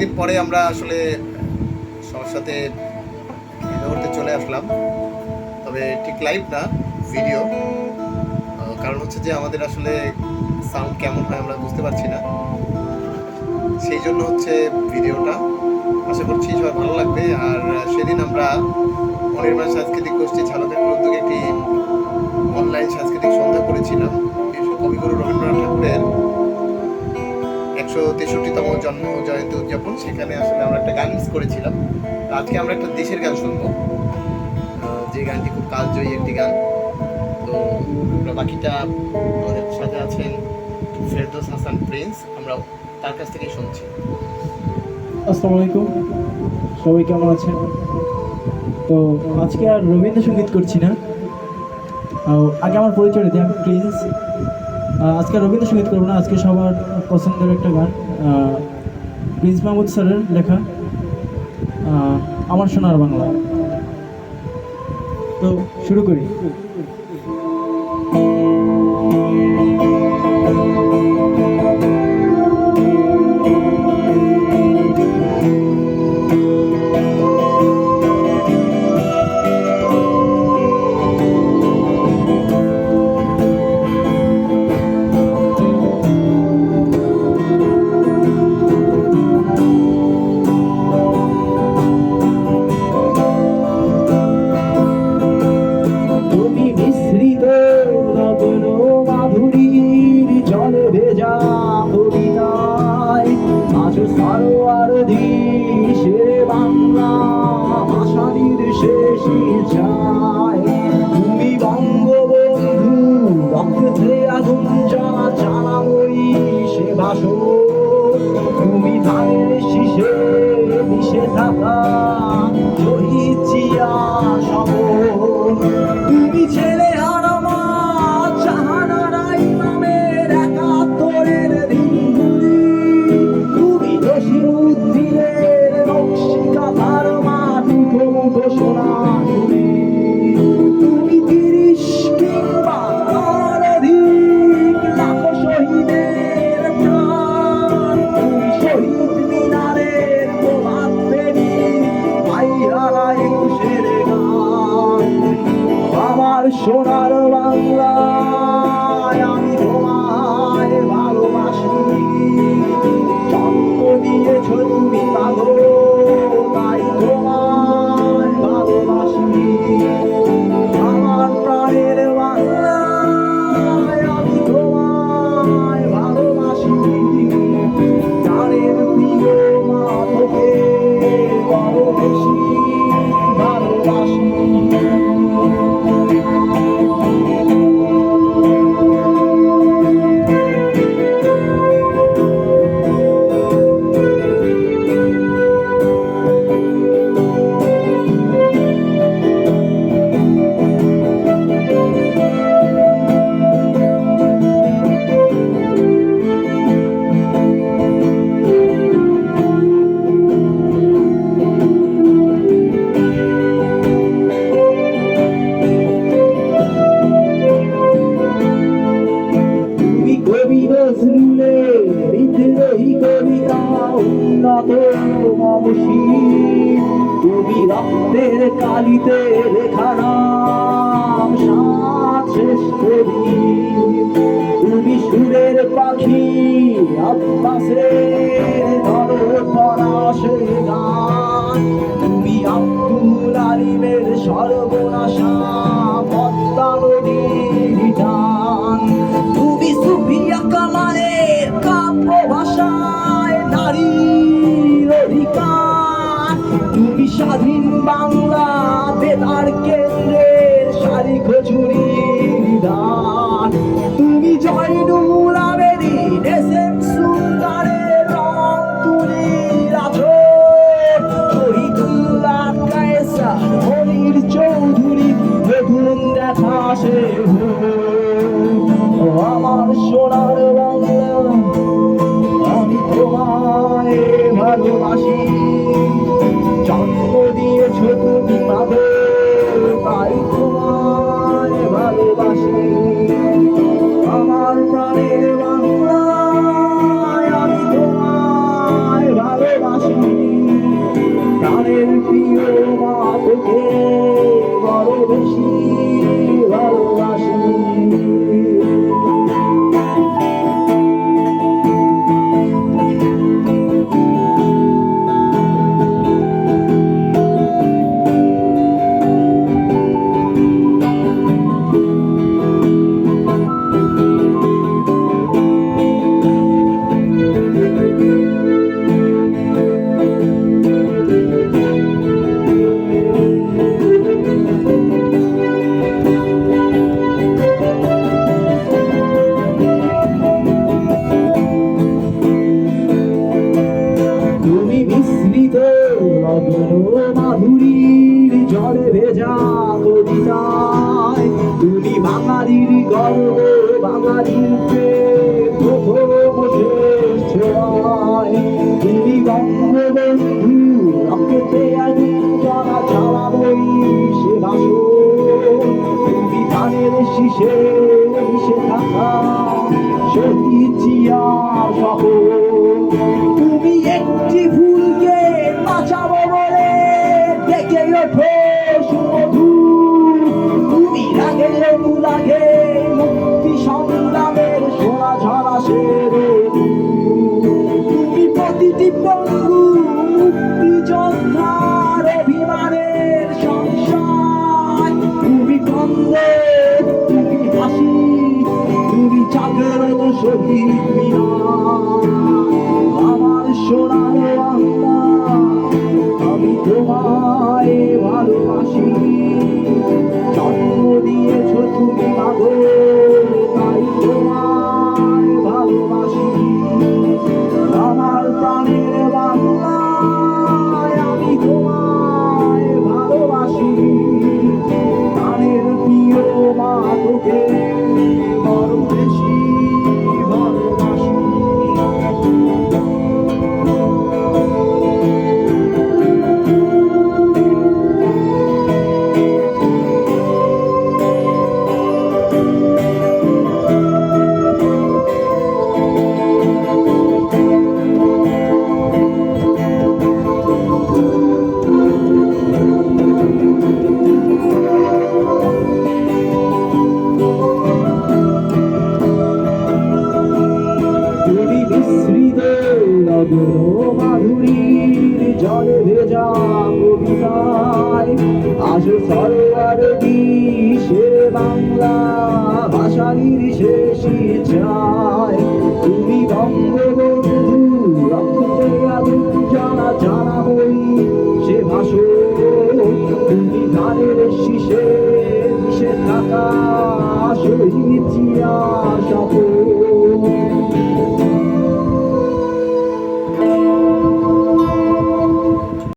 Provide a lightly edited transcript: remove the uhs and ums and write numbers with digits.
অনেকদিন পরে আমরা আসলে সবার সাথে দেখা করতে চলে আসলাম, তবে ঠিক লাইভ না, ভিডিও। কারণ হচ্ছে যে আমাদের আসলে সাউন্ড কেমন হয় আমরা বুঝতে পারছি না, সেই জন্য হচ্ছে ভিডিওটা। আশা করছি সবার ভালো লাগবে। আর সেদিন আমরা অনির্বাণ সাংস্কৃতিক গোষ্ঠী ঝালকের উদ্যোগে একটি অনলাইন সাংস্কৃতিক সন্ধ্যা করেছিলাম কবিগুরু রবীন্দ্রনাথ ঠাকুরের 163তম জন্ম জয়ন্তী উদযাপন। সেখানে আসলে আমরা একটা গান মিস করেছিলাম। আজকে আমরা একটা দেশের গান শুনবো, যে গানটি খুব কালজয়ী একটি গান। তো আমরা বাকিটা আমাদের সাথে আছেন ফেরদৌস হাসান প্রিন্স, আমরা তার কাছ থেকেই শুনছি। আসসালামু আলাইকুম, সবাই কেমন আছেন? তো আজকে আর রবীন্দ্রসঙ্গীত করছি না, আগে আমার পরিচয় দিই, আমি প্রিন্স। আজকে রবীন্দ্রসঙ্গীত করবো না, আজকে সবার পছন্দের একটা গান, প্রিন্স মাহমুদ স্যারের লেখা আমার সোনার বাংলা। তো শুরু করি। তুমি বঙ্গবন্ধু রক্তে আগুন জ্বালা জ্বালাময়ী সে ভাষণ, তুমি ধানের শীষে মিশে থাকা শহীদ জিয়া শপথ, তুমি ছেলে হারা মা জাহানারা ইমামের ৭১-এর দিনগুলি, তুমি জসীমউদ্দিনের নকশিকাঁথার মাটি ঘোষণা, তুমি ৩০ কিংবা তার অধিক লাখো শহীদের প্রাণ, তুমি শহীদ মিনারের প্রভাত ফেরি ভাইয়ারা ২১-এর গান। আমার সোনার বাংলায় আমি তোমায় ভালোবাসি, জন্ম দিয়েছ তুমি পাগল, তাই তোমায় ভালোবাসি। আমার প্রাণের বাংলায় আমি তোমায় ভালোবাসি, প্রাণের প্রিয় মা তোকে বড় বেশি ভালোবাসি। তুমি রক্তের কালিতে লেখা নাম সাত শেষ করি, তুমি সুরের পাখি আব্বাসের দরদ পরাশে গান, তুমি আব্দুল আলিমের সর্বনাশা পদ্মা নদীর টান, তুমি সুফিয়া কামালের কাব্য ভাষায় নারীর অধিকার, তুমি স্বাধীন বাংলা বেতার কেন্দ্রের শাড়ি খজুরির দান, তুমি জয়নুল আবেদিন এসএম সুলতানের রং তুলির আচর, শহীদুল্লাহ কায়সার মনির চৌধুরী নতুন দেখা সে আমার সোনার বাংলা আমি তোমায় ভালোবাসি, জন্ম দিয়েছ তুমি পাগল, প্রাণের প্রিয় মা তোকে বড় বেশি ভালোবাসি। তুমি মিশ্রিত লগ্ন মাধুরীর জলে ভেজা কবিতায়, তুমি বাঙালির গর্ব বাঙালির প্রেম প্রথম শেষ ছোঁয়ায়। তুমি বঙ্গবন্ধু রক্তে আগুন জ্বালা জ্বালা বই সে ভাষণ, তুমি ধানের শীষে মিশে থাকা শহীদ জিয়ার শপথ। তুমি একটি ফুলকে বাঁচাবো বলে ডেকে ওঠো সুমধুর, তুমি রাগে লাগে মুক্তি সংগ্রামের সোনা ঝরা শেরে। তুমি প্রতিটি পঙ্গু মুক্তি যোদ্ধার অভিমানের সংসার। তুমি কন্দ, তুমি হাসি, তুমি জাগ্রত শহীদ মিনার। আমার সোনার বাংলা আমি তোমায় ভালোবাসি, জন্ম দিয়েছ তুমি মাগো তাই তোমায় ভালোবাসি। আমার প্রাণের বাংলা আমি তোমায় ভালোবাসি, প্রাণের প্রিয় মা তোকে বড় বেশি ভালোবাসি। তুমি মিশ্রিত লগ্ন মাধুরীর জলে ভেজা কবিতায়, আসো সরোয়ার সে বাংলা ভাষারির শেষ ইচ্ছায়। তুমি বঙ্গবন্ধু রক্তে আগুন জ্বালা জ্বালা বই সে ভাষণ, তুমি ধানের শীষে মিশে থাকা শহীদ জিয়া শপথ।